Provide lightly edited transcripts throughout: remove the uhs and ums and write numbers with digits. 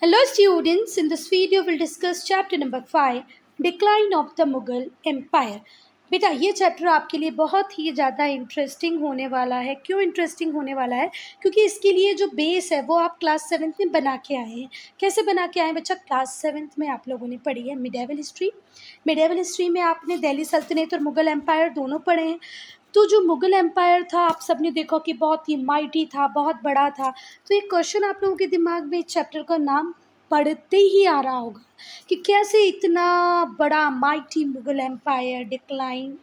Hello students, in this video we'll discuss chapter number 5, Decline of the Mughal Empire. बेटा ये chapter आपके लिए बहुत ही ज़्यादा इंटरेस्टिंग होने वाला है। क्यों इंटरेस्टिंग होने वाला है? क्योंकि इसके लिए जो बेस है वो आप क्लास 7th में बना के आए हैं। कैसे बना के आए हैं बच्चा? क्लास 7th में आप लोगों ने पढ़ी है मिडेवल हिस्ट्री। मिडेवल हिस्ट्री में आपने दिल्ली सल्तनत और मुग़ल एम्पायर दोनों पढ़े हैं। तो जो मुग़ल एम्पायर था आप सबने देखा कि बहुत ही माइटी था, बहुत बड़ा था। तो एक क्वेश्चन आप लोगों के दिमाग में इस चैप्टर का नाम पढ़ते ही आ रहा होगा कि कैसे इतना बड़ा माइटी मुग़ल एम्पायर डिक्लाइन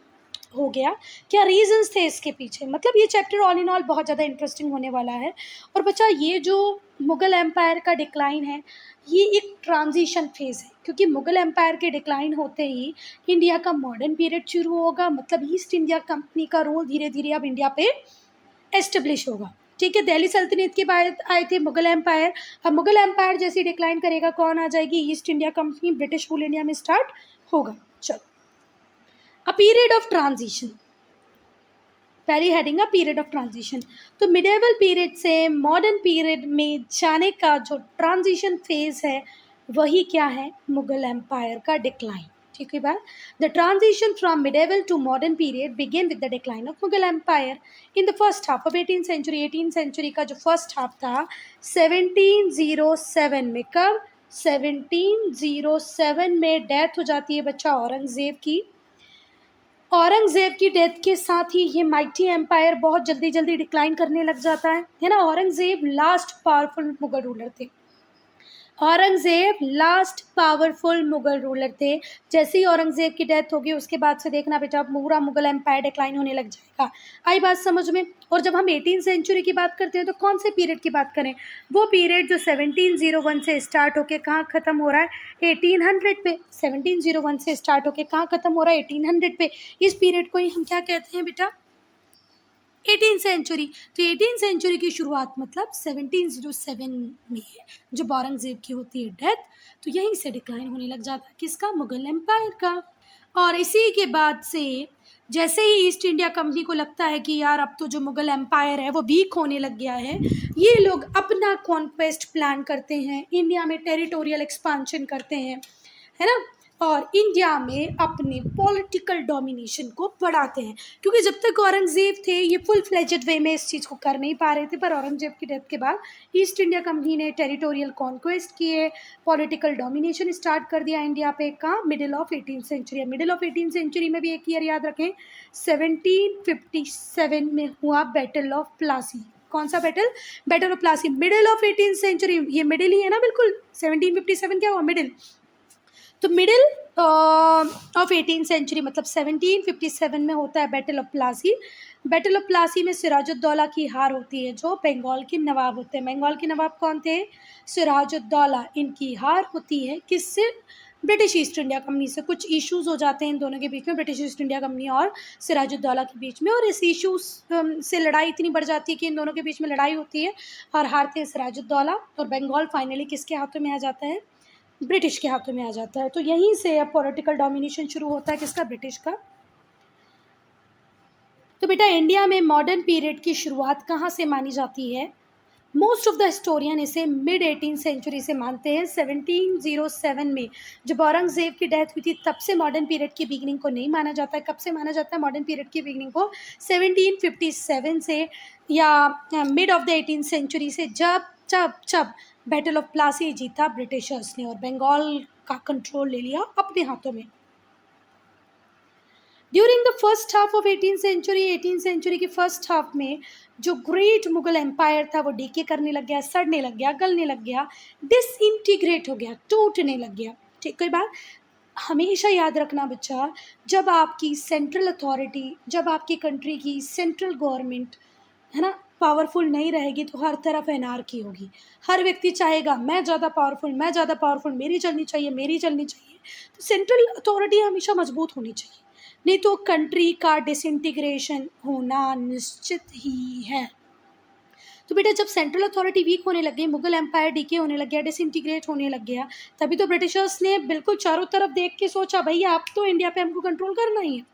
हो गया, क्या रीजंस थे इसके पीछे। मतलब ये चैप्टर ऑल इन ऑल बहुत ज़्यादा इंटरेस्टिंग होने वाला है। और बच्चा ये जो मुग़ल एम्पायर का डिक्लाइन है ये एक ट्रांजिशन फेज़ है, क्योंकि मुग़ल एम्पायर के डिक्लाइन होते ही इंडिया का मॉडर्न पीरियड शुरू होगा। मतलब ईस्ट इंडिया कंपनी का रोल धीरे धीरे अब इंडिया पे एस्टेब्लिश होगा। ठीक है, दिल्ली सल्तनत के बाद आए थे मुग़ल एम्पायर। अब मुग़ल एम्पायर जैसे डिक्लाइन करेगा कौन आ जाएगी? East India company, British rule India में स्टार्ट होगा। चलो, अ पीरियड ऑफ ट्रांजिशन, पहली हेडिंग है पीरियड ऑफ ट्रांजिशन। तो मिडेवल पीरियड से मॉडर्न पीरियड में जाने का जो ट्रांजिशन फेज है वही क्या है? मुग़ल एम्पायर का डिक्लाइन। ठीक है बात। The transition from medieval to modern period begin with the decline of Mughal empire in the first half of 18th century. 18th century का जो फर्स्ट हाफ था 1707 में। कब? 1707 में डेथ हो जाती है बच्चा औरंगज़ेब की। औरंगज़ेब की डेथ के साथ ही ये माइटी एम्पायर बहुत जल्दी जल्दी डिक्लाइन करने लग जाता है ना। Aurangzeb last powerful Mughal ruler थे। Aurangzeb last powerful Mughal ruler थे। जैसे ही औरंगज़ेब की डेथ होगी उसके बाद से देखना बेटा पूरा मुग़ल एम्पायर डिक्लाइन होने लग जाएगा। आई बात समझ में? और जब हम 18th सेंचुरी की बात करते हैं तो कौन से पीरियड की बात करें? वो पीरियड जो 1701 से स्टार्ट होके कहाँ ख़त्म हो रहा है? 1800 पे। 1701 से स्टार्ट होके कहाँ ख़त्म हो रहा है? 1800 पे। इस पीरियड को ही हम क्या कहते हैं बेटा? 18th century. तो 18th सेंचुरी की शुरुआत मतलब 1707 में जब औरंगज़ेब की होती है डेथ, तो यहीं से डिक्लाइन होने लग जाता है किसका? मुग़ल एम्पायर का। और इसी के बाद से जैसे ही ईस्ट इंडिया कंपनी को लगता है कि यार अब तो जो मुग़ल एम्पायर है वो वीक होने लग गया है, ये लोग अपना कॉन्क्वेस्ट प्लान करते हैं, इंडिया में टेरिटोरियल एक्सपांशन करते हैं, है ना। और इंडिया में अपने पॉलिटिकल डोमिनेशन को बढ़ाते हैं, क्योंकि जब तक औरंगज़ेब थे ये फुल फ्लेजेड वे में इस चीज़ को कर नहीं पा रहे थे। पर औरंगज़ेब की डेथ के बाद ईस्ट इंडिया कंपनी ने टेरिटोरियल कॉन्क्वेस्ट किए, पॉलिटिकल डोमिनेशन स्टार्ट कर दिया इंडिया पे। कहाँ? Middle of 18th century. Middle of 18th century में भी एक ईयर याद रखें, 1757 में हुआ बैटल ऑफ प्लासी। कौन सा battle? Battle of Plassey. Middle of 18th century, ये मिडिल ही है ना बिल्कुल। 1757 क्या हुआ? मिडिल। तो मिडिल ऑफ 18th सेंचुरी मतलब 1757 में होता है battle of Plassey. Battle of Plassey में सिराजुद्दौला की हार होती है, जो बंगाल के नवाब होते हैं। बंगाल के नवाब कौन थे? सिराजुद्दौला। इनकी हार होती है किससे? ब्रिटिश ईस्ट इंडिया कंपनी से। कुछ इश्यूज हो जाते हैं इन दोनों के बीच में, ब्रिटिश ईस्ट इंडिया कंपनी और सिराजुद्दौला के बीच में, और इस इशूज से लड़ाई इतनी बढ़ जाती है कि इन दोनों के बीच में लड़ाई होती है और हारते हैं सिराजुद्दौला, और बंगाल फाइनली किसके हाथों में आ जाता है? ब्रिटिश के हाथों में आ जाता है। तो यहीं से अब पॉलिटिकल डोमिनेशन शुरू होता है किसका? ब्रिटिश का। तो बेटा इंडिया में मॉडर्न पीरियड की शुरुआत कहाँ से मानी जाती है? मोस्ट ऑफ द हिस्टोरियन इसे मिड 18th सेंचुरी से मानते हैं। 1707 में जब औरंगज़ेब की डेथ हुई थी तब से मॉडर्न पीरियड की बिगनिंग को नहीं माना जाता है। कब से माना जाता है मॉडर्न पीरियड की बिगनिंग को? 1757 से, या mid of the 18th century से, जब जब जब बैटल ऑफ प्लासी जीता ब्रिटिशर्स ने और बंगाल का कंट्रोल ले लिया अपने हाथों में। During the first half of 18th century, 18th century की फर्स्ट हाफ में जो ग्रेट मुग़ल एम्पायर था वो डीके करने लग गया, सड़ने लग गया, गलने लग गया, डिसइंटीग्रेट हो गया, टूटने लग गया। ठीक है बात। हमेशा याद रखना बच्चा, जब आपकी सेंट्रल अथॉरिटी, जब आपकी कंट्री की सेंट्रल गवर्नमेंट, है ना, पावरफुल नहीं रहेगी तो हर तरफ एनार्की होगी। हर व्यक्ति चाहेगा मैं ज़्यादा पावरफुल, मैं ज़्यादा पावरफुल, मेरी चलनी चाहिए, मेरी चलनी चाहिए। तो सेंट्रल अथॉरिटी हमेशा मजबूत होनी चाहिए, नहीं तो कंट्री का डिसइंटीग्रेशन होना निश्चित ही है। तो बेटा जब सेंट्रल अथॉरिटी वीक होने लग गई, मुग़ल एम्पायर डीके होने लग गया, डिसइंटीग्रेट होने लग गया, तभी तो ब्रिटिशर्स ने बिल्कुल चारों तरफ देख के सोचा भैया अब तो इंडिया पे हमको कंट्रोल करना ही है।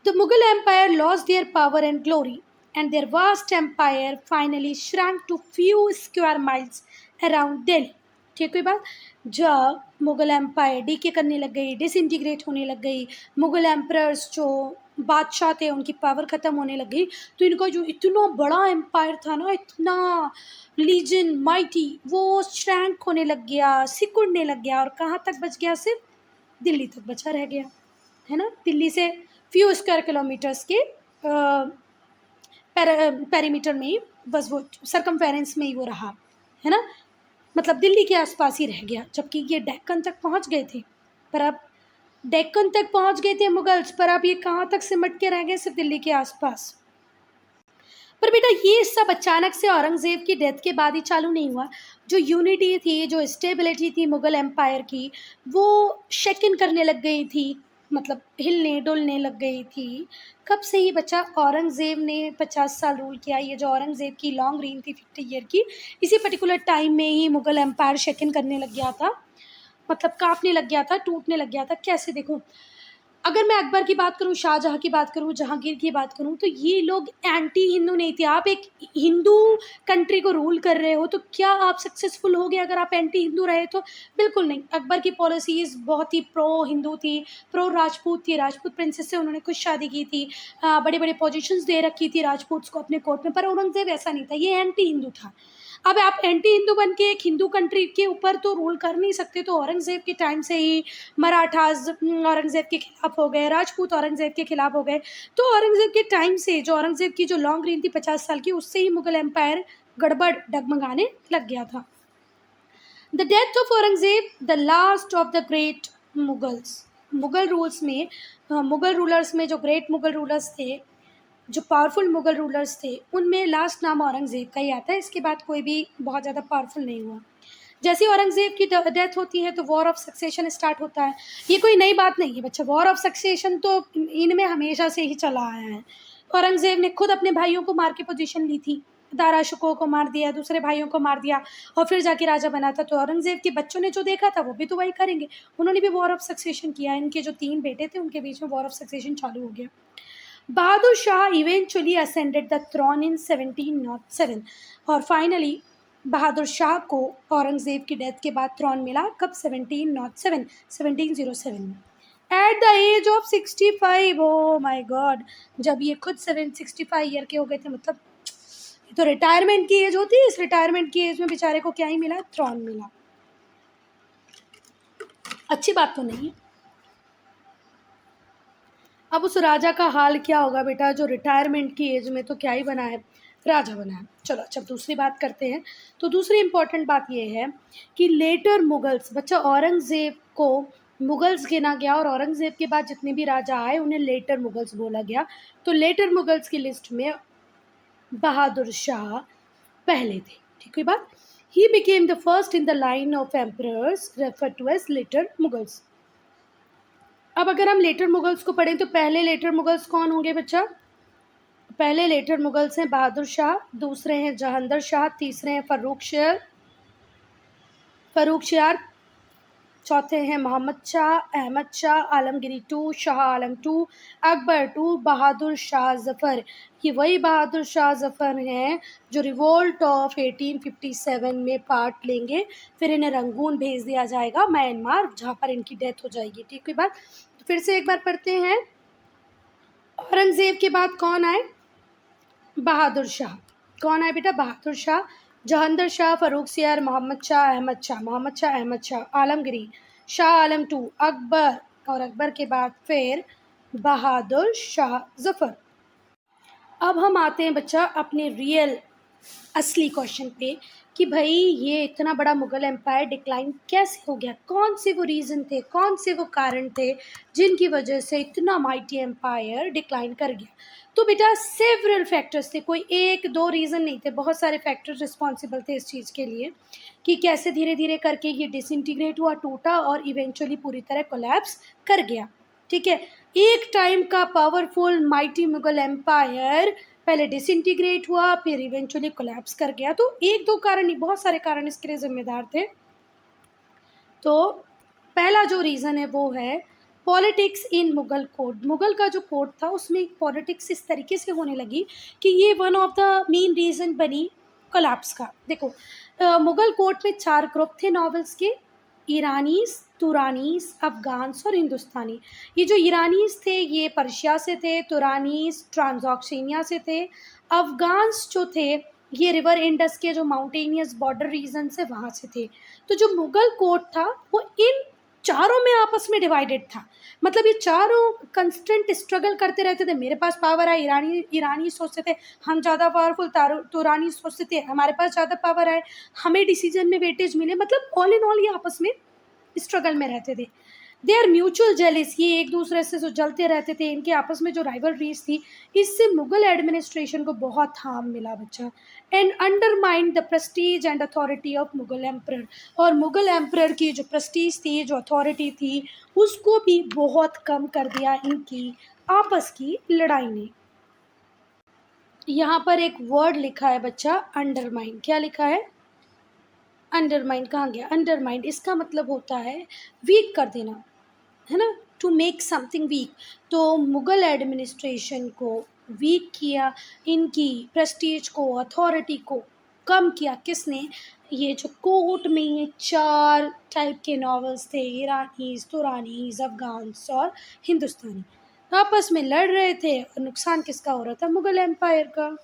The Mughal Empire lost their power and glory, and their vast empire finally shrank to few square miles around Delhi. ठीक हुई बात। जब मुग़ल एम्पायर डीके करने लग गई, डिसइंटीग्रेट होने लग गई, मुग़ल एम्परर्स जो बादशाह थे उनकी पावर ख़त्म होने लग गई, तो इनका जो इतना बड़ा एम्पायर था ना, इतना लीजन माइटी, वो श्रैंक होने लग गया, सिकुड़ने लग गया और कहाँ तक बच गया? सिर्फ दिल्ली तक बचा रह गया, है ना। दिल्ली से फ्यू स्क्वायर किलोमीटर्स के पेरीमीटर में ही बस वो सर्कमफेरेंस में ही वो रहा, है ना। मतलब दिल्ली के आसपास ही रह गया, जबकि ये डेक्कन तक पहुंच गए थे। पर अब डेक्कन तक पहुंच गए थे मुगल्स, पर अब ये कहाँ तक सिमट के रह गए? सिर्फ दिल्ली के आसपास। पर बेटा ये सब अचानक से औरंगज़ेब की डेथ के बाद ही चालू नहीं हुआ। जो यूनिटी थी, जो स्टेबिलिटी थी मुग़ल एम्पायर की, वो शेकन करने लग गई थी, मतलब हिलने डुलने लग गई थी। कब से ही बच्चा? औरंगज़ेब ने 50 साल रूल किया। ये जो औरंगज़ेब की लॉन्ग रेन थी 50 ईयर की, इसी पर्टिकुलर टाइम में ही मुग़ल एम्पायर शेकन करने लग गया था, मतलब काँपने लग गया था, टूटने लग गया था। कैसे? देखो, अगर मैं अकबर की बात करूँ, शाहजहाँ की बात करूँ, जहाँगीर की बात करूँ, तो ये लोग एंटी हिंदू नहीं थे। आप एक हिंदू कंट्री को रूल कर रहे हो, तो क्या आप सक्सेसफुल होगे अगर आप एंटी हिंदू रहे तो? बिल्कुल नहीं। अकबर की पॉलिसीज़ बहुत ही प्रो हिंदू थी, प्रो राजपूत थी। राजपूत प्रिंसेस से उन्होंने खुद शादी की थी, बड़े-बड़े पोजीशंस दे रखी थी राजपूत्स को अपने कोर्ट में। पर औरंगज़ेब ऐसा नहीं था, ये एंटी हिंदू था। अब आप एंटी हिंदू बन के एक हिंदू कंट्री के ऊपर तो रूल कर नहीं सकते। तो औरंगज़ेब के टाइम से ही मराठाज़ औरंगज़ेब के खिलाफ हो गए, राजपूत औरंगज़ेब के खिलाफ हो गए। तो औरंगज़ेब के टाइम से, जो औरंगज़ेब की जो लॉन्ग रेन थी 50 साल की, उससे ही मुग़ल एम्पायर गड़बड़ डगमगाने लग गया था। The death of Aurangzeb, the last of the great Mughals. Mughal rules में मुग़ल रूलर्स में जो ग्रेट मुग़ल रूलर्स थे, जो पावरफुल मुग़ल रूलर्स थे, उनमें लास्ट नाम औरंगज़ेब का ही आता है। इसके बाद कोई भी बहुत ज़्यादा पावरफुल नहीं हुआ। जैसे ही औरंगज़ेब की डेथ होती है तो वॉर ऑफ सक्सेशन स्टार्ट होता है। ये कोई नई बात नहीं है बच्चा, वॉर ऑफ सक्सेशन तो इनमें हमेशा से ही चला आया है। औरंगज़ेब ने खुद अपने भाइयों को मार के पोजीशन ली थी, दारा शिकोह को मार दिया, दूसरे भाइयों को मार दिया और फिर जाके राजा बना था। तो औरंगज़ेब के बच्चों ने जो देखा था वो भी तो वही करेंगे। उन्होंने भी वॉर ऑफ सक्सेशन किया। इनके जो 3 बेटे थे उनके बीच में वॉर ऑफ सक्सेशन चालू हो गया। Bahadur Shah eventually ascended the throne in 1707 और फाइनली बहादुर शाह को औरंगज़ेब की डेथ के बाद थ्रोन मिला। कब? 1707 में, at the age of 65। Oh my God! जब ये खुद 65 ईयर के हो गए थे, मतलब ये तो रिटायरमेंट की एज होती है। इस रिटायरमेंट की एज में बेचारे को क्या ही मिला? थ्रोन मिला। अच्छी बात तो नहीं है। अब उस राजा का हाल क्या होगा बेटा, जो रिटायरमेंट की एज में तो क्या ही बना है, राजा बना है। चलो अच्छा, दूसरी बात करते हैं। तो दूसरी इम्पॉर्टेंट बात ये है कि लेटर मुगल्स, बच्चा औरंगज़ेब को मुगल्स गिना गया और औरंगज़ेब के बाद जितने भी राजा आए उन्हें लेटर मुगल्स बोला गया। तो लेटर मुगल्स की लिस्ट में बहादुर शाह पहले थे। ठीक है बात। He became the first in the line of emperors refer to as later Mughals. अब अगर हम लेटर मुगल्स को पढ़ें तो पहले लेटर मुगल्स कौन होंगे बच्चा? पहले लेटर मुगल्स हैं बहादुर शाह, दूसरे हैं जहांगीर शाह, तीसरे हैं फ़र्रुख शियार, चौथे हैं मोहम्मद शाह, अहमद शाह, आलमगीरी 2, शाह आलम 2, अकबर 2, बहादुर शाह ज़फ़र। ये वही बहादुर शाह ज़फ़र हैं जो रिवोल्ट ऑफ 1857 में पार्ट लेंगे। फिर इन्हें रंगून भेज दिया जाएगा, म्यांमार, जहाँ पर इनकी डेथ हो जाएगी। ठीक है बात। तो फिर से एक बार पढ़ते हैं। औरंगज़ेब के बाद कौन आए? बहादुर शाह। कौन आए बेटा? बहादुर शाह, जहांगीर शाह, फ़र्रुख सियार, मोहम्मद शाह, अहमद शाह, आलमगीरी, शाह आलम 2, अकबर, और अकबर के बाद फिर बहादुर शाह ज़फ़र। अब हम आते हैं बच्चा अपने रियल असली क्वेश्चन पे कि भाई ये इतना बड़ा मुग़ल एम्पायर डिक्लाइन कैसे हो गया? कौन से वो रीज़न थे, कौन से वो कारण थे जिनकी वजह से इतना माइटी एम्पायर डिक्लाइन कर गया? तो बेटा सेवरल फैक्टर्स थे, कोई 1-2 रीज़न नहीं थे, बहुत सारे फैक्टर्स रिस्पॉन्सिबल थे इस चीज़ के लिए कि कैसे धीरे-धीरे करके ये डिसइंटीग्रेट हुआ, टूटा और इवेंचुअली पूरी तरह कोलैप्स कर गया। ठीक है? एक टाइम का पावरफुल माइटी मुग़ल एम्पायर पहले डिसइंटीग्रेट हुआ, फिर इवेंचुअली कोलैप्स कर गया। तो 1-2 कारण नहीं, बहुत सारे कारण इसके लिए ज़िम्मेदार थे। तो पहला जो रीज़न है वो है politics in Mughal court. Mughal का जो कोर्ट था उसमें पॉलिटिक्स इस तरीके से होने लगी कि ये one of the main reason बनी कोलैप्स का। देखो मुग़ल कोर्ट में 4 ग्रुप थे नॉवेल्स के, ईरानीज़, तुरानीज़, अफ़गान्स और हिंदुस्तानी। ये जो ईरानीज़ थे ये पर्शिया से थे, तुरानीज़ ट्रांज़ॉक्शिनिया से थे, अफ़गान्स जो थे ये रिवर इंडस के जो माउंटेनियस बॉर्डर रीजन से वहाँ से थे। तो जो मुग़ल कोर्ट था वो इन चारों में आपस में डिवाइडेड था। मतलब ये चारों कंस्टेंट स्ट्रगल करते रहते थे, मेरे पास पावर है, ईरानी सोचते थे हम ज़्यादा पावरफुल, तुरानी सोचते थे हमारे पास ज़्यादा पावर है, हमें डिसीजन में वेटेज मिले। मतलब ऑल इन ऑल ये आपस में स्ट्रगल में रहते थे। दे आर म्यूचुअल जेलिस, ये एक दूसरे से जो जलते रहते थे, इनके आपस में जो राइवलरीज थी, इससे मुगल एडमिनिस्ट्रेशन को बहुत हार्म मिला बच्चा, and undermined the Prestige and authority of Mughal emperor. और मुगल एम्परर की जो प्रेस्टीज थी, जो अथॉरिटी थी, उसको भी बहुत कम कर दिया इनकी आपस की लड़ाई ने। यहाँ पर एक वर्ड लिखा है बच्चा, अंडरमाइन। क्या लिखा है? अंडरमाइन। कहाँ गया अंडरमाइन? इसका मतलब होता है वीक कर देना, है ना, टू मेक समथिंग वीक। तो मुग़ल एडमिनिस्ट्रेशन को वीक किया, इनकी प्रेस्टीज को, अथॉरिटी को कम किया। किसने? ये जो कोर्ट में ये 4 टाइप के नॉवेल्स थे, ईरानीज़, तुरानीज़, अफ़गान्स और हिंदुस्तानी, आपस में लड़ रहे थे और नुकसान किसका हो रहा था? मुग़ल एम्पायर का।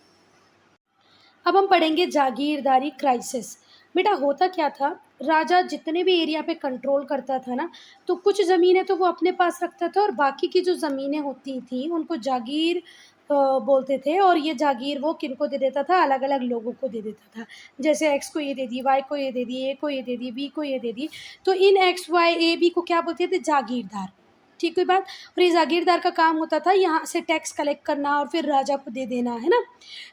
अब हम पढ़ेंगे जागीरदारी क्राइसिस। बेटा होता क्या था, राजा जितने भी एरिया पे कंट्रोल करता था ना, तो कुछ ज़मीनें तो वो अपने पास रखता था और बाकी की जो ज़मीनें होती थी उनको जागीर बोलते थे। और ये जागीर वो किनको दे देता था? अलग अलग लोगों को दे देता था। जैसे एक्स को ये दे दी, वाई को ये दे दी, ए को ये दे दी, बी को ये दे दी। तो इन एक्स वाई ए बी को क्या बोलते थे? जागीरदार। ठीक हुई बात। और ये जागीरदार का काम होता था यहाँ से टैक्स कलेक्ट करना और फिर राजा को दे देना, है ना।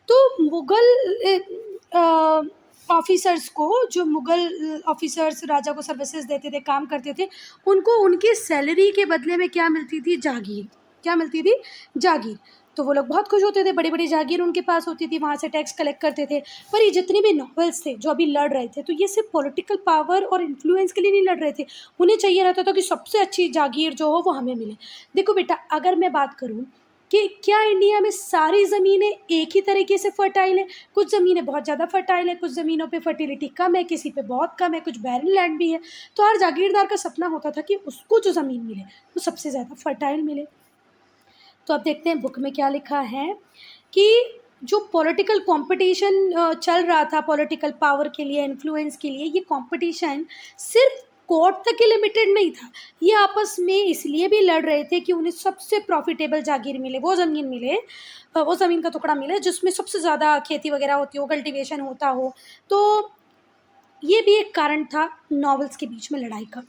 तो मुग़ल ऑफ़िसर्स को, जो मुग़ल ऑफ़िसर्स राजा को सर्विसेज देते थे, काम करते थे, उनको उनकी सैलरी के बदले में क्या मिलती थी? जागीर। क्या मिलती थी? जागीर। तो वो लोग बहुत खुश होते थे, बड़ी-बड़ी जागीर उनके पास होती थी, वहाँ से टैक्स कलेक्ट करते थे। पर ये जितने भी नॉवेल्स थे जो अभी लड़ रहे थे, तो ये सिर्फ़ पॉलिटिकल पावर और इन्फ्लुएंस के लिए नहीं लड़ रहे थे। उन्हें चाहिए रहता था कि सबसे अच्छी जागीर जो हो वो हमें मिले। देखो बेटा, अगर मैं बात करूँ कि क्या इंडिया में सारी ज़मीनें एक ही तरीके से फ़र्टाइल हैं? कुछ ज़मीनें बहुत ज़्यादा फ़र्टाइल हैं, कुछ ज़मीनों पे फ़र्टिलिटी कम है, किसी पे बहुत कम है, कुछ बैरन लैंड भी है। तो हर जागीरदार का सपना होता था कि उसको जो ज़मीन मिले वो सबसे ज़्यादा फ़र्टाइल मिले। तो अब देखते हैं बुक में क्या लिखा है कि जो पॉलिटिकल कंपटीशन चल रहा था पॉलिटिकल पावर के लिए, इन्फ्लुएंस के लिए, ये कंपटीशन सिर्फ कोर्ट तक ही लिमिटेड नहीं था। ये आपस में इसलिए भी लड़ रहे थे कि उन्हें सबसे प्रॉफिटेबल जागीर मिले, वो ज़मीन मिले, वो ज़मीन का टुकड़ा मिले जिसमें सबसे ज़्यादा खेती वगैरह होती हो, कल्टीवेशन होता हो। तो ये भी एक कारण था नॉवेल्स के बीच में लड़ाई का।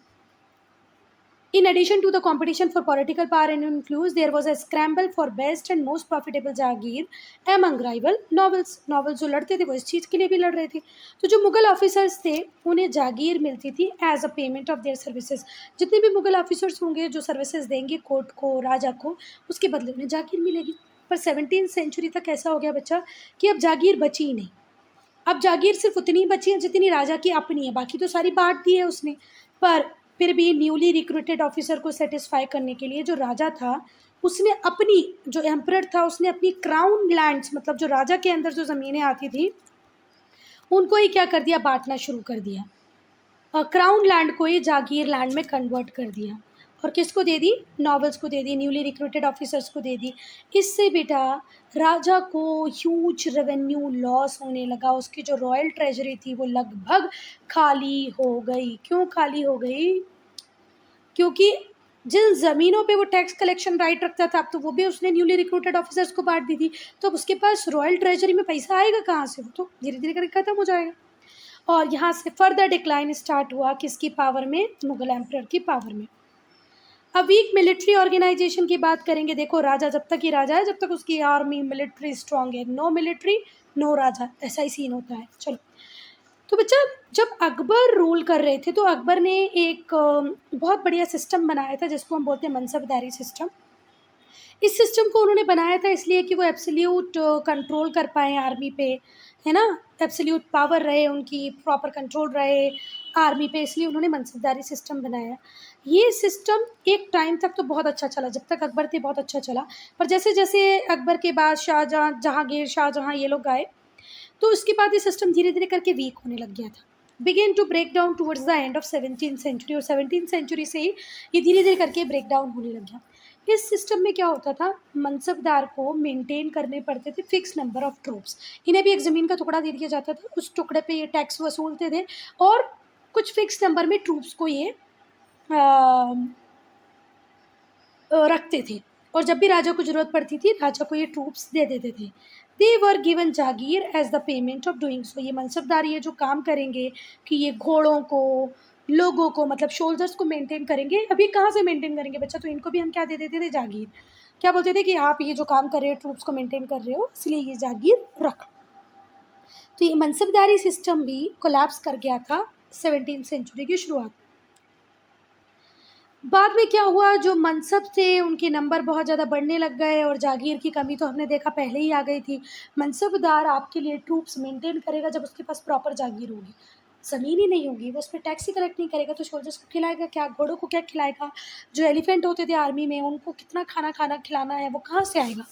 In addition to the competition for political power and influence, there was a scramble for best and most profitable Jagir among rival novels. Novels जो लड़ते थे वो इस चीज़ के लिए भी लड़ रहे थे। तो जो मुग़ल ऑफिसर्स थे उन्हें जागीर मिलती थी as a payment of their services. जितने भी मुग़ल ऑफिसर्स होंगे जो सर्विसेज देंगे कोर्ट को, राजा को, उसके बदले उन्हें जागीर मिलेगी। पर 17th सेंचुरी तक ऐसा हो गया बच्चा कि अब जागीर बची ही नहीं। अब जागीर सिर्फ उतनी ही बची है जितनी राजा की अपनी है, बाकी तो सारी बाँट दी है उसने। पर फिर भी न्यूली रिक्रूटेड ऑफिसर को सेटिस्फाई करने के लिए जो राजा था, उसने अपनी, जो एम्परर था, उसने अपनी क्राउन लैंड्स, मतलब जो राजा के अंदर जो ज़मीनें आती थी उनको ही क्या कर दिया? बाँटना शुरू कर दिया। क्राउन लैंड को ही जागीर लैंड में कन्वर्ट कर दिया। और किसको दे दी? नॉवेल्स को दे दी, न्यूली रिक्रूटेड ऑफिसर्स को दे दी। इससे बेटा राजा को ह्यूज रेवेन्यू लॉस होने लगा, उसकी जो रॉयल ट्रेजरी थी वो लगभग खाली हो गई। क्यों खाली हो गई? क्योंकि जिन ज़मीनों पे वो टैक्स कलेक्शन राइट रखता था, अब तो वो भी उसने न्यूली रिक्रूटेड ऑफिसर्स को बाँट दी थी। तो अब उसके पास रॉयल ट्रेजरी में पैसा आएगा कहाँ से? वो तो धीरे-धीरे करके ख़त्म हो जाएगा। और यहाँ से फर्दर डिक्लाइन स्टार्ट हुआ किसकी पावर में? मुग़ल एम्परर की पावर में। अब वीक मिलिट्री ऑर्गेनाइजेशन की बात करेंगे। देखो राजा जब तक ही राजा है, जब तक उसकी आर्मी मिलिट्री स्ट्रॉन्ग है। नो मिलिट्री नो राजा, ऐसा ही सीन होता है। चलो, तो बच्चा जब अकबर रूल कर रहे थे तो अकबर ने एक बहुत बढ़िया सिस्टम बनाया था जिसको हम बोलते हैं मनसबदारी सिस्टम। इस सिस्टम को उन्होंने बनाया था इसलिए कि वो एब्सोल्यूट कंट्रोल कर पाएँ आर्मी पे, है ना? एब्सोल्यूट पावर रहे उनकी, प्रॉपर कंट्रोल रहे आर्मी पे, इसलिए उन्होंने मनसबदारी सिस्टम बनाया। ये सिस्टम एक टाइम तक तो बहुत अच्छा चला, जब तक अकबर थे बहुत अच्छा चला। पर जैसे-जैसे अकबर के बाद शाहजहाँ, जहाँगीर, शाहजहाँ ये लोग आए, तो उसके बाद ये सिस्टम धीरे धीरे करके वीक होने लग गया था, begin to break down towards the end of 17th century, और 17th सेंचुरी से ही ये धीरे धीरे करके ब्रेक डाउन होने लग गया। इस सिस्टम में क्या होता था, मनसबदार को मेंटेन करने पड़ते थे फिक्स नंबर ऑफ ट्रूप्स। इन्हें भी एक ज़मीन का टुकड़ा दे दिया जाता था, उस टुकड़े पे ये टैक्स वसूलते थे और कुछ फिक्स नंबर में ट्रूप्स को ये रखते थे, और जब भी राजा को ज़रूरत पड़ती थी राजा को ये ट्रूप्स दे देते थे। They were given jagir as the payment of doing so. ये मनसबदार ये जो काम करेंगे कि ये घोड़ों को, लोगों को, मतलब शोल्जर्स को मेंटेन करेंगे, अभी कहाँ से मेंटेन करेंगे बच्चा, तो इनको भी हम क्या दे देते थे, जागीर। क्या बोलते थे कि आप ये जो काम कर रहे हो, ट्रूप्स को मेंटेन कर रहे हो, इसलिए ये जागीर रख। तो ये मनसबदारी सिस्टम भी कोलैप्स कर गया था 17th सेंचुरी की शुरुआत। बाद में क्या हुआ, जो मनसब थे उनके नंबर बहुत ज़्यादा बढ़ने लग गए और जागीर की कमी तो हमने देखा पहले ही आ गई थी। मनसबदार आपके लिए ट्रूप्स मेंटेन करेगा जब उसके पास प्रॉपर जागीर होगी, ज़मीन ही नहीं होगी, वो उस पर टैक्स ही कलेक्ट नहीं करेगा तो सोल्जर्स को खिलाएगा क्या, घोड़ों को क्या खिलाएगा, जो एलिफेंट होते थे आर्मी में उनको कितना खाना खाना खिलाना है, वो कहाँ से आएगा।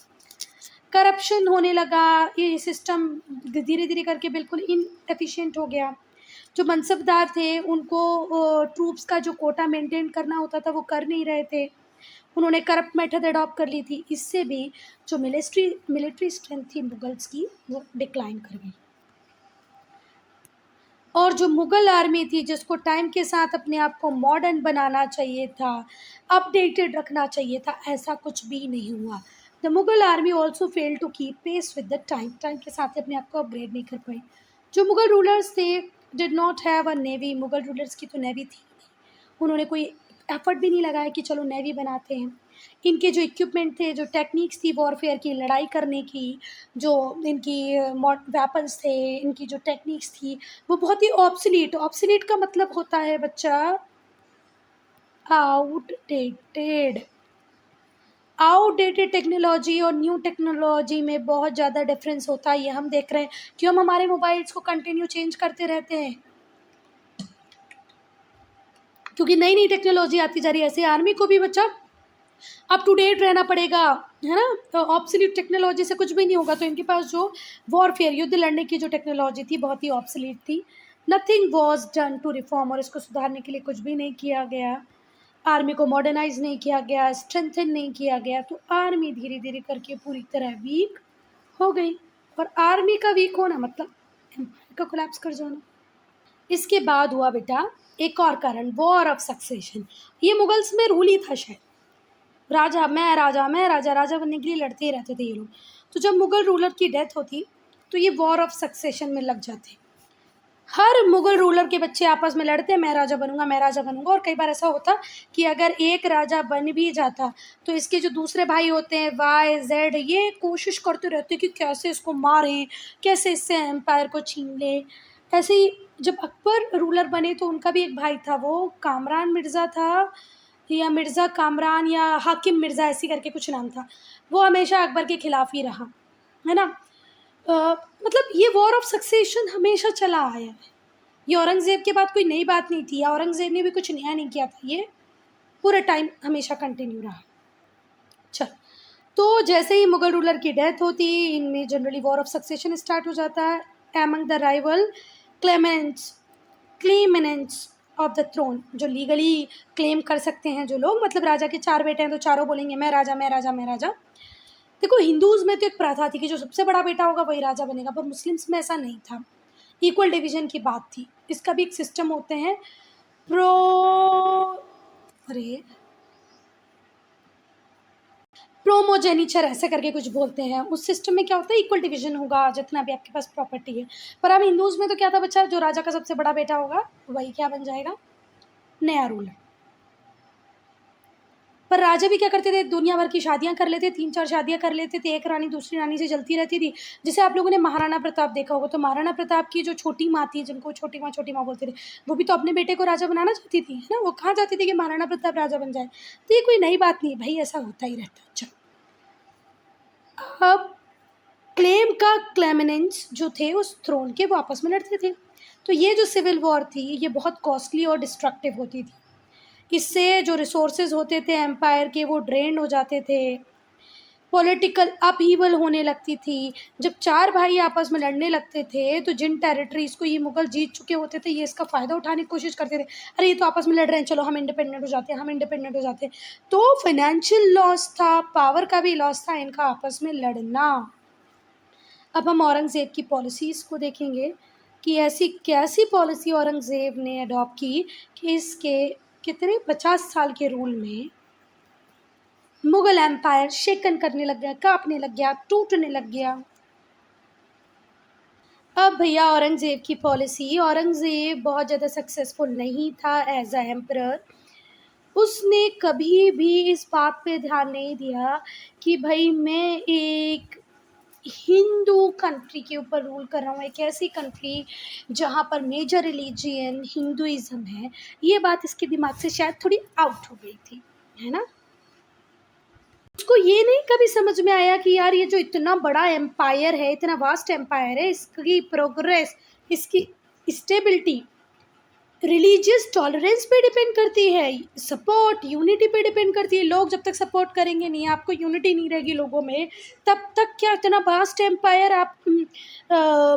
करप्शन होने लगा, ये सिस्टम धीरे धीरे करके बिल्कुल इनएफिशिएंट हो गया। जो मनसबदार थे उनको ट्रूप्स का जो कोटा मेंटेन करना होता था वो कर नहीं रहे थे, उन्होंने करप्ट मेथड अडॉप्ट कर ली थी। इससे भी जो मिलिट्री स्ट्रेंथ थी मुगल्स की वो डिक्लाइन कर गई, और जो मुग़ल आर्मी थी जिसको टाइम के साथ अपने आप को मॉडर्न बनाना चाहिए था, अपडेटेड रखना चाहिए था, ऐसा कुछ भी नहीं हुआ। The Mughal army also fail to keep pace with the time, time के साथ अपने आप को अपग्रेड नहीं कर पाई। जो मुग़ल रूलर्स थे did not have a navy, Mughal rulers की तो नेवी थी नहीं, उन्होंने कोई एफर्ट भी नहीं लगाया कि चलो नेवी बनाते हैं। इनके जो इक्विपमेंट थे, जो टेक्निक्स थी वॉरफेयर की, लड़ाई करने की, जो इनकी वेपन्स थे, इनकी जो टेक्निक्स थी वो बहुत ही ऑब्सलीट, ऑब्सलीट का मतलब होता है बच्चा आउटडेटेड। आउटडेटेड टेक्नोलॉजी और न्यू टेक्नोलॉजी में बहुत ज़्यादा डिफरेंस होता है, ये हम देख रहे हैं कि हम हमारे मोबाइल्स को कंटिन्यू चेंज करते रहते हैं क्योंकि नई नई टेक्नोलॉजी आती जा रही है। ऐसे आर्मी को भी बच्चा अप टू डेट रहना पड़ेगा, है ना। तो ऑब्सलीट टेक्नोलॉजी से कुछ भी नहीं होगा, तो इनके पास जो वॉरफेयर, युद्ध लड़ने की जो टेक्नोलॉजी थी बहुत ही ऑब्सलीट थी। Nothing was done to reform, और इसको सुधारने के लिए कुछ भी नहीं किया गया। आर्मी को मॉडर्नाइज नहीं किया गया, स्ट्रेंथन नहीं किया गया, तो आर्मी धीरे धीरे करके पूरी तरह वीक हो गई। और आर्मी का वीक होना मतलब एम्पायर का कोलैप्स कर जाना। इसके बाद हुआ बेटा एक और कारण, वॉर ऑफ सक्सेशन। ये मुगल्स में रूल ही था शायद, राजा मैं राजा मैं राजा, राजा बनने के लिए लड़ते ही रहते थे ये लोग। तो जब मुग़ल रूलर की डेथ होती तो ये वॉर ऑफ सक्सेशन में लग जाते। हर मुग़ल रूलर के बच्चे आपस में लड़ते, मैं राजा बनूंगा मैं राजा बनूंगा। और कई बार ऐसा होता कि अगर एक राजा बन भी जाता तो इसके जो दूसरे भाई होते हैं वाई जेड, ये कोशिश करते रहते कि कैसे इसको मारें, कैसे इससे एम्पायर को छीन ले। ऐसे ही जब अकबर रूलर बने तो उनका भी एक भाई था, वो कामरान मिर्ज़ा था या मिर्ज़ा कामरान या हाकिम मिर्ज़ा, ऐसी करके कुछ नाम था। वो हमेशा अकबर के खिलाफ ही रहा, है ना। अ, मतलब ये वॉर ऑफ सक्सेशन हमेशा चला आया है, ये औरंगज़ेब के बाद कोई नई बात नहीं थी, या औरंगज़ेब ने भी कुछ नया नहीं किया था, ये पूरे टाइम हमेशा कंटिन्यू रहा। चल, तो जैसे ही मुग़ल रूलर की डेथ होती इनमें generally war of succession start हो जाता है among the rival claimants of the throne. जो लीगली क्लेम कर सकते हैं जो लोग, मतलब राजा के 4 बेटे हैं तो चारों बोलेंगे मैं राजा मैं राजा मैं राजा। देखो हिंदूज़ में तो एक प्रथा थी कि जो सबसे बड़ा बेटा होगा वही राजा बनेगा, पर मुस्लिम्स में ऐसा नहीं था, इक्वल डिवीजन की बात थी। इसका भी एक सिस्टम होते हैं प्रो अरे प्रोमोजेनिचर ऐसे करके कुछ बोलते हैं। उस सिस्टम में क्या होता है, इक्वल डिवीजन होगा जितना भी आपके पास प्रॉपर्टी है। पर अब हिंदूज़ में तो क्या था बच्चा, जो राजा का सबसे बड़ा बेटा होगा वही क्या बन जाएगा, नया रूलर। पर राजा भी क्या करते थे, दुनिया भर की शादियां कर लेते, 3-4 शादियां कर लेते थे, एक रानी दूसरी रानी से जलती रहती थी। जैसे आप लोगों ने महाराणा प्रताप देखा होगा, तो महाराणा प्रताप की जो छोटी माँ थी, जिनको छोटी माँ बोलते थे, वो भी तो अपने बेटे को राजा बनाना चाहती थी, है ना। वो कहाँ चाहती थी कि महाराणा प्रताप राजा बन जाए। तो ये कोई नई बात नहीं है भाई, ऐसा होता ही रहता है। चलो, अब क्लेम का क्लेमेनेंस जो थे उस थ्रोन के, वो आपस में लड़ते थे। तो ये जो सिविल वॉर थी ये बहुत कॉस्टली और डिस्ट्रक्टिव होती थी। इससे जो रिसोर्सेज होते थे एम्पायर के वो ड्रेन हो जाते थे। पॉलिटिकल अपहीवल होने लगती थी। जब 4 भाई आपस में लड़ने लगते थे तो जिन टेरिटरीज़ को ये मुग़ल जीत चुके होते थे ये इसका फ़ायदा उठाने की कोशिश करते थे। अरे ये तो आपस में लड़ रहे हैं, चलो हम इंडिपेंडेंट हो जाते हैं, हम इंडिपेंडेंट हो जाते हैं। तो फाइनेंशियल लॉस था, पावर का भी लॉस था, इनका आपस में लड़ना। अब हम औरंगज़ेब की पॉलिसीज़ को देखेंगे कि ऐसी कैसी पॉलिसी औरंगज़ेब ने अडॉप्ट की कि इसके कितने 50 साल के रूल में मुग़ल एम्पायर शेकन करने लग गया, काँपने लग गया, टूटने लग गया। अब भैया औरंगज़ेब की पॉलिसी, औरंगज़ेब बहुत ज़्यादा सक्सेसफुल नहीं था एज़ अ एम्परर। उसने कभी भी इस बात पे ध्यान नहीं दिया कि भई मैं एक हिंदू कंट्री के ऊपर रूल कर रहा हूँ, एक ऐसी कंट्री जहाँ पर मेजर रिलीजियन हिंदुइज़्म है। ये बात इसके दिमाग से शायद थोड़ी आउट हो गई थी, है ना? उसको ये नहीं कभी समझ में आया कि यार ये जो इतना बड़ा एम्पायर है, इतना वास्ट एम्पायर है, इसकी प्रोग्रेस, इसकी स्टेबिलिटी रिलीजियस टॉलरेंस पे डिपेंड करती है, सपोर्ट, यूनिटी पे डिपेंड करती है। लोग जब तक सपोर्ट करेंगे नहीं, आपको यूनिटी नहीं रहेगी लोगों में, तब तक क्या इतना वास्ट एम्पायर आप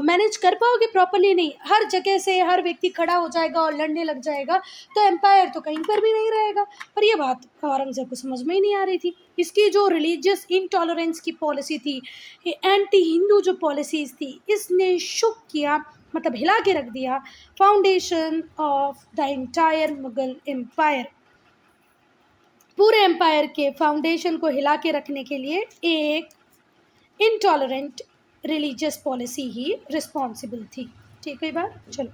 मैनेज कर पाओगे प्रॉपर्ली? नहीं। हर जगह से हर व्यक्ति खड़ा हो जाएगा और लड़ने लग जाएगा, तो एम्पायर तो कहीं पर भी नहीं रहेगा। पर ये बात औरंगज़ेब को समझ में ही नहीं आ रही थी। इसकी जो रिलीजियस इनटॉलरेंस की पॉलिसी थी, ये एंटी हिंदू जो पॉलिसीज़ थी, इसने शुक किया, मतलब हिला के रख दिया foundation of the entire Mughal empire. पूरे एम्पायर के फाउंडेशन को हिला के रखने के लिए एक इनटॉलरेंट रिलीजियस पॉलिसी ही रिस्पॉन्सिबल थी। ठीक है बात? चलो,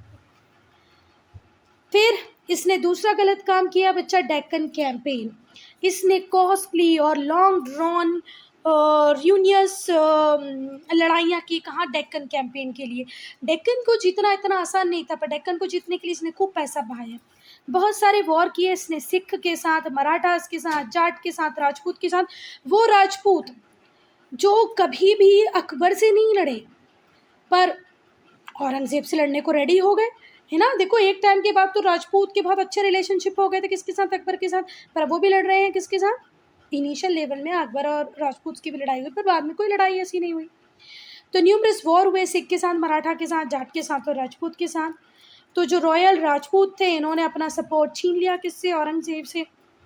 फिर इसने दूसरा गलत काम किया बच्चा, डेक्कन कैंपेन। इसने कॉस्टली और लॉन्ग ड्रॉन यूनियस लड़ाइयाँ की। कहाँ? डेक्कन कैंपेन के लिए। डेक्कन को जीतना इतना आसान नहीं था, पर डेक्कन को जीतने के लिए इसने खूब पैसा बहाया। बहुत सारे वॉर किए इसने, सिख के साथ, मराठास के साथ, जाट के साथ, राजपूत के साथ। वो राजपूत जो कभी भी अकबर से नहीं लड़े, पर औरंगज़ेब से लड़ने को रेडी हो गए, है ना? देखो एक टाइम के बाद तो राजपूत के बहुत अच्छे रिलेशनशिप हो गए थे किसके साथ? अकबर के साथ। पर वो भी लड़ रहे हैं किसके साथ? इनिशियल लेवल में अकबर और राजपूत की भी लड़ाई हुई, पर बाद में कोई लड़ाई ऐसी नहीं हुई। तो न्यूमरस वॉर हुए सिख के साथ, मराठा के साथ, जाट के साथ और राजपूत के साथ। तो जो रॉयल राजपूत थे, इन्होंने अपना सपोर्ट छीन लिया किससे? औरंगज़ेब से,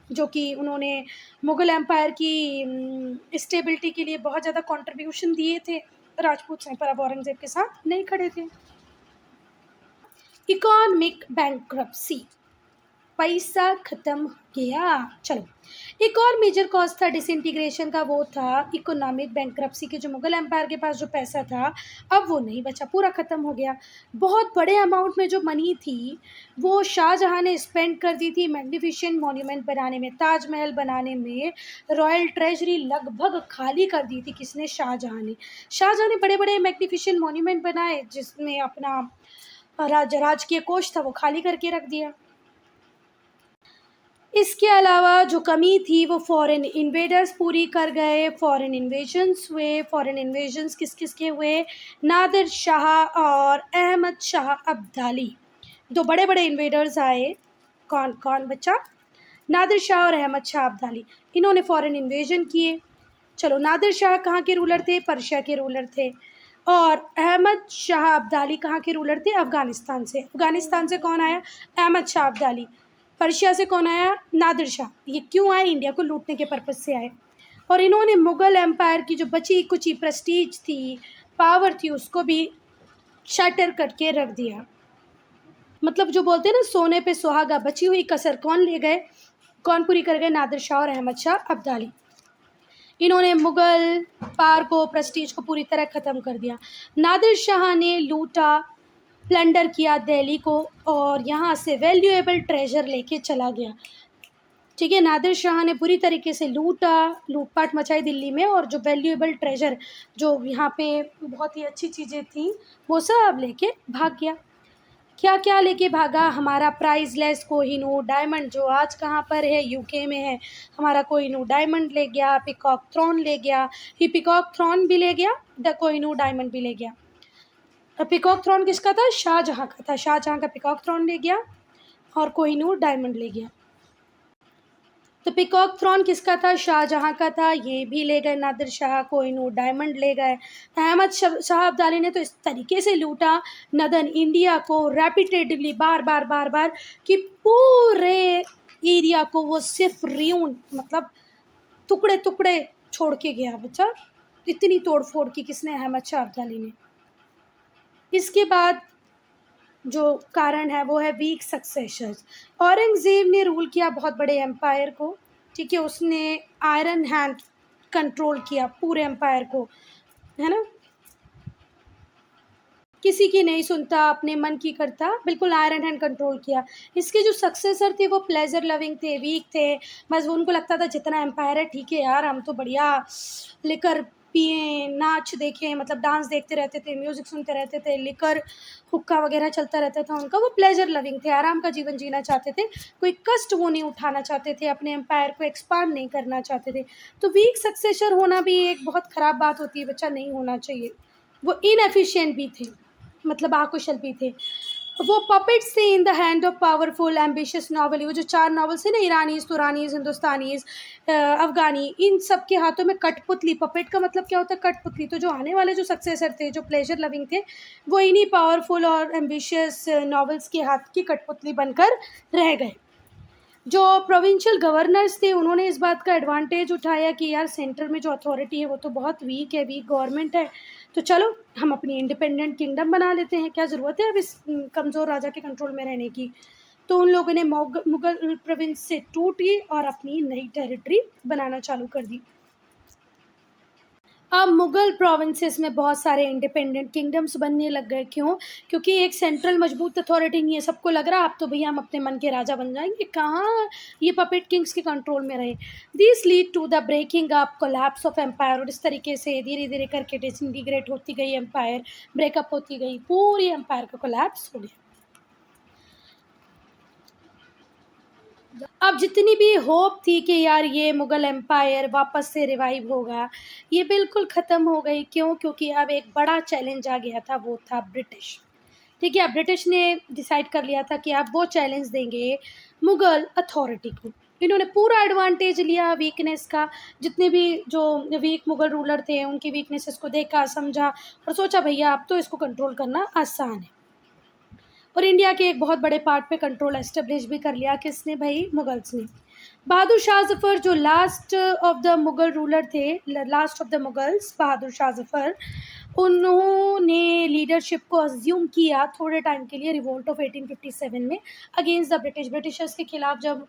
जो कि उन्होंने मुग़ल एम्पायर की स्टेबिलिटी के लिए बहुत ज़्यादा कंट्रीब्यूशन दिए थे राजपूत से, पर अब औरंगज़ेब के साथ नहीं खड़े थे। इकोनॉमिक बैंक्रप्सी, पैसा ख़त्म हो गया। चलो, एक और मेजर कॉज था डिसइंटीग्रेशन का, वो था इकोनॉमिक बैंक्रप्सी के। जो मुग़ल एम्पायर के पास जो पैसा था, अब वो नहीं बचा, पूरा ख़त्म हो गया। बहुत बड़े अमाउंट में जो मनी थी, वो शाहजहाँ ने स्पेंड कर दी थी मैग्निफिसेंट मॉन्यूमेंट बनाने में, ताजमहल बनाने में। रॉयल ट्रेजरी लगभग खाली कर दी थी किसने? शाहजहाँ ने। शाहजहाँ ने बड़े-बड़े मैग्निफिसेंट मॉन्यूमेंट बनाए, जिसमें अपना राजकीय कोष था वो खाली करके रख दिया। इसके अलावा जो कमी थी वो फॉरेन इन्वेडर्स पूरी कर गए, फॉरेन इन्वेजन्स हुए। फॉरेन इन्वेजन्स किस-किस के हुए? नादिर शाह और अहमद शाह अब्दाली, 2 बड़े-बड़े इन्वेडर्स आए। कौन-कौन बच्चा? नादिर शाह और अहमद शाह अब्दाली। इन्होंने फॉरेन इन्वेजन किए। चलो, नादिर शाह कहाँ के रूलर थे? पर्शिया के रूलर थे। और अहमद शाह अब्दाली कहाँ के रूलर थे? अफ़गानिस्तान से। अफ़गानिस्तान से कौन आया? अहमद शाह अब्दाली। पर्शिया से कौन आया? नादिर शाह। ये क्यों आए? इंडिया को लूटने के पर्पज़ से आए। और इन्होंने मुग़ल एम्पायर की जो बची-कुची प्रेस्टीज थी, पावर थी, उसको भी शटर करके रख दिया। मतलब जो बोलते हैं ना, सोने पे सुहागा, बची हुई कसर कौन ले गए? कौन पूरी कर गए? नादिर शाह और अहमद शाह अब्दाली। इन्होंने मुग़ल पावर को, प्रेस्टीज को पूरी तरह ख़त्म कर दिया। नादिर शाह ने लूटा, प्लंडर किया दिल्ली को, और यहाँ से वैल्यूएबल ट्रेजर लेके चला गया। ठीक है, नादिर शाह ने पूरी तरीके से लूटा, लूटपाट मचाई दिल्ली में, और जो वैल्यूएबल ट्रेजर, जो यहाँ पे बहुत ही अच्छी चीज़ें थीं, वो सब लेके भाग गया। क्या-क्या लेके भागा? हमारा प्राइज़लेस कोहिनूर डायमंड, जो आज कहाँ पर है? यूके में है। हमारा कोहिनूर डायमंड ले गया, पीकॉक थ्रोन ले गया। ये पीकॉक थ्रोन भी ले गया, द कोहिनूर डायमंड भी ले गया। पीकॉक थ्रोन किसका था? शाहजहाँ का था। शाहजहाँ का पीकॉक थ्रोन ले गया और कोहिनूर डायमंड ले गया। तो पीकॉक थ्रोन किसका था? शाहजहाँ का था। ये भी ले गए नादिर शाह, कोहिनूर डायमंड ले गए। अहमद शाह अब्दाली ने तो इस तरीके से लूटा नदन इंडिया को रैपिटेडली, बार बार बार बार, कि पूरे एरिया को वो सिर्फ रियून मतलब टुकड़े टुकड़े छोड़ के गया बच्चा। इतनी तोड़ फोड़ की किसने? अहमद शाह अब्दाली ने। इसके बाद जो कारण है वो है वीक सक्सेशर्स। औरंगज़ेब ने रूल किया बहुत बड़े एम्पायर को, ठीक है, उसने आयरन हैंड कंट्रोल किया पूरे एम्पायर को, है ना, किसी की नहीं सुनता, अपने मन की करता, बिल्कुल आयरन हैंड कंट्रोल किया। इसके जो सक्सेसर थे वो प्लेजर लविंग थे, वीक थे, बस उनको लगता था जितना एम्पायर है ठीक है यार, हम तो बढ़िया लेकर पिए, नाच देखें, मतलब डांस देखते रहते थे, म्यूज़िक सुनते रहते थे, लिकर हुक्का वगैरह चलता रहता था उनका। वो प्लेजर लविंग थे, आराम का जीवन जीना चाहते थे, कोई कष्ट वो नहीं उठाना चाहते थे, अपने एम्पायर को एक्सपांड नहीं करना चाहते थे। तो वीक सक्सेसर होना भी एक बहुत ख़राब बात होती है बच्चा, नहीं होना चाहिए। वो इनएफिशिएंट भी थे, मतलब आकुशल भी थे। वो पपेट्स थे in the hand of powerful ambitious novel. वो जो 4 नॉवेल्स है ना, ईरानीज़, तुरानीज़, हिंदुस्तानीज़, अफ़गानी, इन सब के हाथों में कठपुतली। पपेट का मतलब क्या होता है? कठपुतली। तो जो आने वाले जो सक्सेसर थे, जो प्लेजर लविंग थे, वो इन्हीं पावरफुल और एम्बिशियस नॉवेल्स के हाथ की कठपुतली बनकर रह गए। जो प्रोविंशियल गवर्नर्स थे उन्होंने इस बात का एडवांटेज उठाया कि यार सेंटर में जो अथॉरिटी है वो तो बहुत वीक है, वीक गवर्नमेंट है, तो चलो हम अपनी इंडिपेंडेंट किंगडम बना लेते हैं, क्या ज़रूरत है अब इस कमज़ोर राजा के कंट्रोल में रहने की। तो उन लोगों ने मुगल प्रोविंस से टूटी और अपनी नई टेरिटरी बनाना चालू कर दी। अब मुगल प्रोविंसेस में बहुत सारे इंडिपेंडेंट किंगडम्स बनने लग गए। क्यों? क्योंकि एक सेंट्रल मजबूत अथॉरिटी नहीं है। सबको लग रहा अब तो भैया हम अपने मन के राजा बन जाएंगे, कहाँ ये पपेट किंग्स के कंट्रोल में रहे। This lead to the breaking up, collapse of empire. और इस तरीके से धीरे धीरे करके डिसइंटीग्रेट होती गई एम्पायर, ब्रेकअप होती गई, पूरी एम्पायर का कोलैप्स हो गया। अब जितनी भी होप थी कि यार ये मुग़ल एम्पायर वापस से रिवाइव होगा, ये बिल्कुल ख़त्म हो गई। क्यों? क्योंकि अब एक बड़ा चैलेंज आ गया था, वो था ब्रिटिश। ठीक है, अब ब्रिटिश ने डिसाइड कर लिया था कि आप वो चैलेंज देंगे मुग़ल अथॉरिटी को। इन्होंने पूरा एडवांटेज लिया वीकनेस का। जितने भी जो वीक मुग़ल रूलर थे उनकी वीकनेसेस को देखा, समझा और सोचा भैया अब तो इसको कंट्रोल करना आसान है। और इंडिया के एक बहुत बड़े पार्ट पे कंट्रोल एस्टेब्लिश भी कर लिया। किसने भाई? मुगल्स ने। बहादुर शाह ज़फ़र जो last of the Mughal ruler थे, last of the Mughals, Bahadur Shah Zafar, उन्होंने लीडरशिप को अज्यूम किया थोड़े टाइम के लिए रिवोल्ट ऑफ 1857 में अगेंस्ट द ब्रिटिश। ब्रिटिशर्स के खिलाफ जब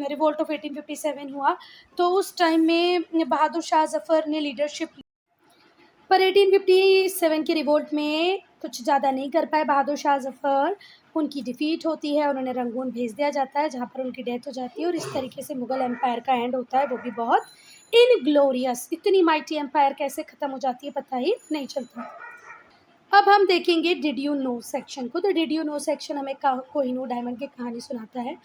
रिवोल्ट ऑफ 1857 हुआ तो उस टाइम में बहादुर शाह ज़फ़र ने लीडरशिप, पर 1857 की रिवोल्ट में कुछ ज़्यादा नहीं कर पाए बहादुर शाह ज़फ़र। उनकी डिफ़ीट होती है, उन्हें रंगून भेज दिया जाता है जहाँ पर उनकी डेथ हो जाती है और इस तरीके से मुग़ल एम्पायर का एंड होता है, वो भी बहुत इनग्लोरियस। इतनी माइटी एम्पायर कैसे ख़त्म हो जाती है पता ही नहीं चलता। अब हम देखेंगे डिड यू नो सेक्शन को। तो डिड यू नो सेक्शन हमें कोहिनूर डायमंड की कहानी सुनाता है।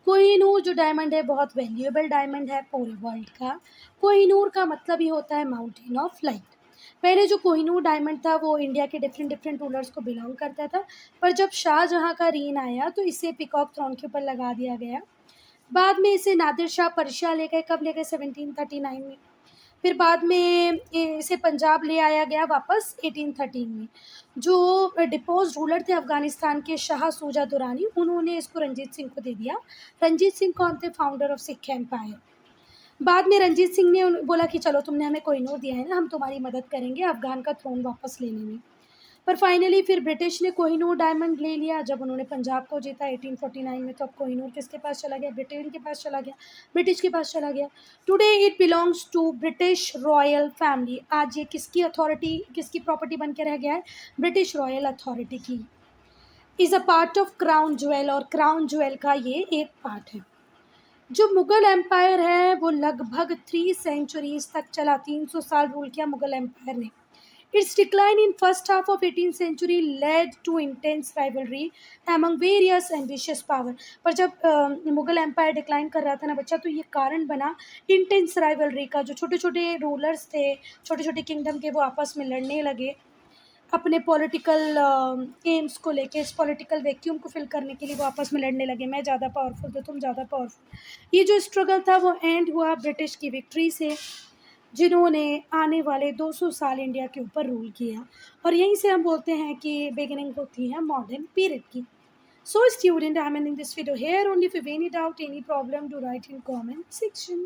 कोहिनूर जो डायमंड है बहुत वैल्यूएबल डायमंड है पूरे वर्ल्ड का। कोहिनूर का मतलब ही होता है माउंटेन ऑफ लाइट। पहले जो कोहिनूर डायमंड था वो इंडिया के डिफरेंट डिफरेंट रूलर्स को बिलोंग करता था, पर जब शाहजहाँ का रीन आया तो इसे पीकॉक थ्रोन के ऊपर लगा दिया गया। बाद में इसे नादिर शाह पर्शिया ले गए। कब ले गए? 1739 में। फिर बाद में इसे पंजाब ले आया गया वापस 1813 में। जो डिपोज रूलर थे अफ़गानिस्तान के, शाह सूजा दुरानी, उन्होंने इसको रंजीत सिंह को दे दिया। रंजीत सिंह कौन थे? Founder of Sikh empire. बाद में रंजीत सिंह ने बोला कि चलो तुमने हमें कोहिनूर दिया है ना, हम तुम्हारी मदद करेंगे अफ़गान का थ्रोन वापस लेने में। पर फाइनली फिर ब्रिटिश ने कोहिनूर डायमंड ले लिया जब उन्होंने पंजाब को जीता 1849 में। तो अब कोहिनूर किसके पास चला गया? ब्रिटेन के पास चला गया, ब्रिटिश के पास चला गया। Today it belongs to British royal family. आज ये किसकी अथॉरिटी, किसकी प्रॉपर्टी बन के रह गया है? ब्रिटिश रॉयल अथॉरिटी की। Is a part of crown jewel, और क्राउन ज्वेल का ये एक पार्ट है। जो मुग़ल एम्पायर है वो लगभग 3 सेंचुरीज़ तक चला, 300 साल रूल किया मुग़ल एम्पायर ने। Its decline in first half of 18th century led to intense rivalry among various ambitious power. पर जब मुग़ल एम्पायर डिक्लाइन कर रहा था ना बच्चा, तो ये कारण बना इंटेंस राइवलरी का। जो छोटे छोटे रूलर्स थे, छोटे छोटे किंगडम के, वो आपस में लड़ने लगे। अपने पॉलिटिकल एम्स को लेके, इस पॉलिटिकल वैक्यूम को फिल करने के लिए वो आपस में लड़ने लगे, मैं ज़्यादा पावरफुल तो तुम ज़्यादा पावरफुल। ये जो स्ट्रगल था वो एंड हुआ ब्रिटिश की विक्ट्री से, जिन्होंने आने वाले 200 साल इंडिया के ऊपर रूल किया। और यहीं से हम बोलते हैं कि बिगिनिंग होती है मॉडर्न पीरियड की। So student, I'm ending this video here. Only if you have any doubt, any problem, do write in comment section.